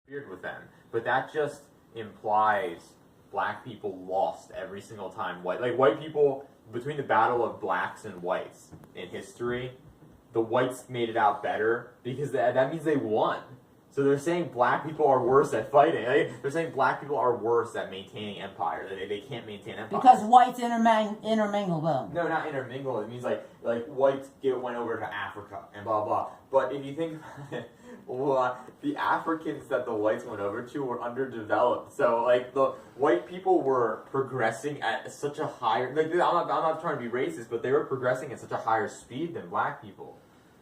interfered with them, but that just implies black people lost every single time. White people, between the battle of blacks and whites in history, the whites made it out better because that means they won. So they're saying black people are worse at fighting. They're saying black people are worse at maintaining empire. They can't maintain empire. Because whites intermingle them. No, not intermingle. It means like whites went over to Africa and blah blah. But if you think well, the Africans that the whites went over to were underdeveloped. So like the white people were progressing at such a higher. Like I'm not trying to be racist, but they were progressing at such a higher speed than black people.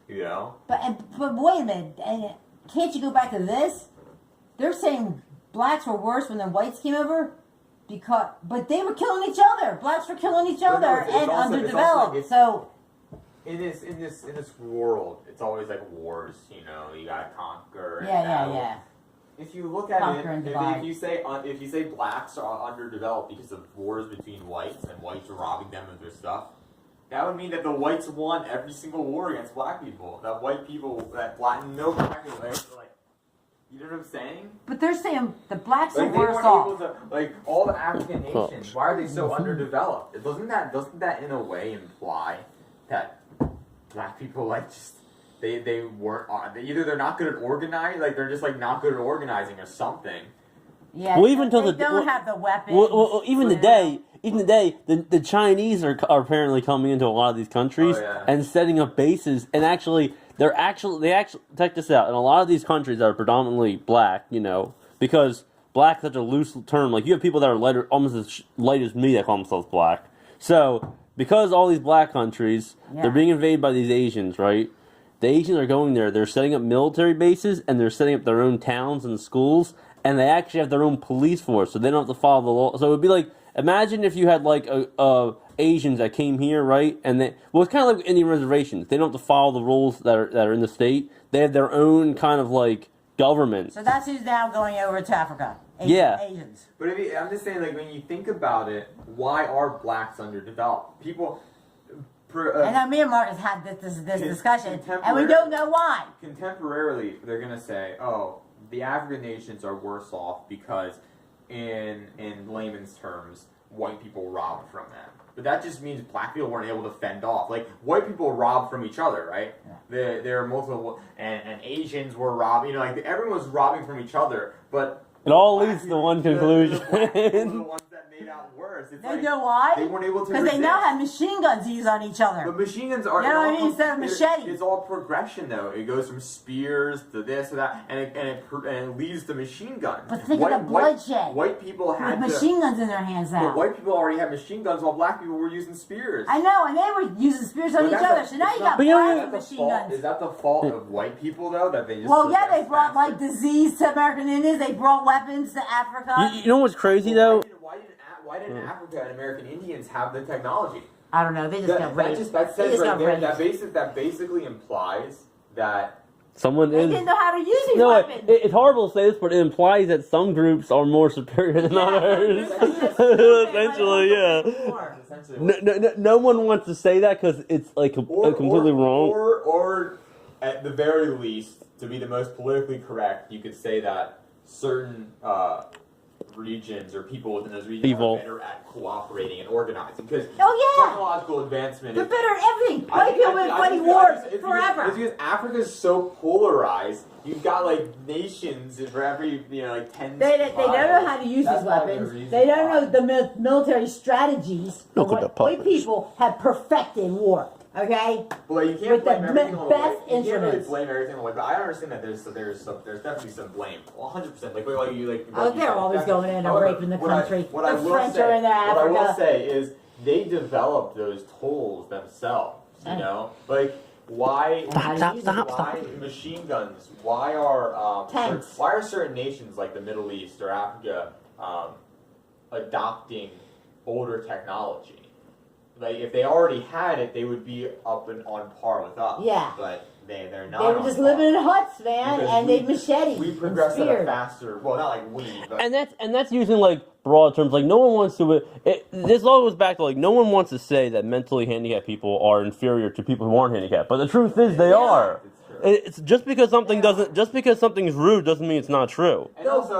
You know. But wait a minute. Can't you go back to this? They're saying blacks were worse when the whites came over, but they were killing each other. Blacks were killing each other and underdeveloped. So in this world, it's always like wars. You know, you gotta conquer. Yeah. If you look at it, if you say blacks are underdeveloped because of wars between whites and whites robbing them of their stuff, that would mean that the whites won every single war against black people. No black people, like, you know what I'm saying? But they're saying the blacks are worse off. All the African nations, why are they so underdeveloped? Doesn't that in a way imply that black people they weren't either they're not good at organizing, like they're just like not good at organizing or something. Yeah, well, even they don't have the weapons. Well, even today, the Chinese are apparently coming into a lot of these countries and setting up bases, and they actually check this out. In a lot of these countries that are predominantly black, you know, because black is such a loose term. Like you have people that are lighter, almost as light as me, that call themselves black. So because all these black countries, they're being invaded by these Asians, right? The Asians are going there. They're setting up military bases and they're setting up their own towns and schools. And they actually have their own police force, so they don't have to follow the law. So it would be like, imagine if you had like Asians that came here, right? And it's kind of like Indian reservations. They don't have to follow the rules that are in the state. They have their own kind of like government. So that's who's now going over to Africa. Asians. But I'm just saying, like when you think about it, why are blacks underdeveloped? People. And me and Marcus had this discussion, and we don't know why. Contemporarily, they're gonna say, "Oh, the African nations are worse off because, in layman's terms, white people robbed from them." But that just means black people weren't able to fend off. Like white people robbed from each other, right? Yeah. There are multiple, and Asians were robbing. You know, like everyone was robbing from each other, but it all leads to one conclusion. The ones that made out worse. It's you know why? They weren't able to. Because they now have machine guns to use on each other. But machine guns are. You know what I mean? Instead of machetes. It's all progression, though. It goes from spears to this to that, and it leads to machine guns. But think of the bloodshed. White people had machine guns in their hands now. But white people already had machine guns, while black people were using spears. I know, and they were using spears on each other. So now you got black machine guns. Is that the fault of white people, though, that they just? Well, yeah, they brought like disease to American Indians. They brought weapons to Africa. You know what's crazy though? Why didn't Africa and American Indians have the technology? I don't know. They just got raped. That basically implies that someone they didn't know how to use these weapons. It's horrible to say this, but it implies that some groups are more superior than others. Essentially, yeah. No one wants to say that because it's like completely wrong. Or at the very least, to be the most politically correct, you could say that certain regions or people within those regions are better at cooperating and organizing because technological advancement. They're better at everything. White people have been fighting wars forever. It's because Africa is so polarized. You've got like nations for every 10. They don't know how to use these weapons. They don't know the military strategies. White people have perfected war. Okay. Well, you can't blame everything on the white. You can't really instruments. blame everything on the white, but I understand that there's definitely some blame. 100%. They're always going in and raping the country. The French are in Africa. What I will say is they developed those tools themselves. You know, like why machine guns? Why are certain nations like the Middle East or Africa adopting older technology? Like if they already had it, they would be up and on par with us. Yeah. But they're not. They were just living in huts, man, and they machetes. We progressed at a faster. Well, not like we. But and that's using like broad terms. Like no one wants to. This all goes back to like no one wants to say that mentally handicapped people are inferior to people who aren't handicapped. But the truth is they are. It's just because something doesn't, just because something's rude doesn't mean it's not true. And also,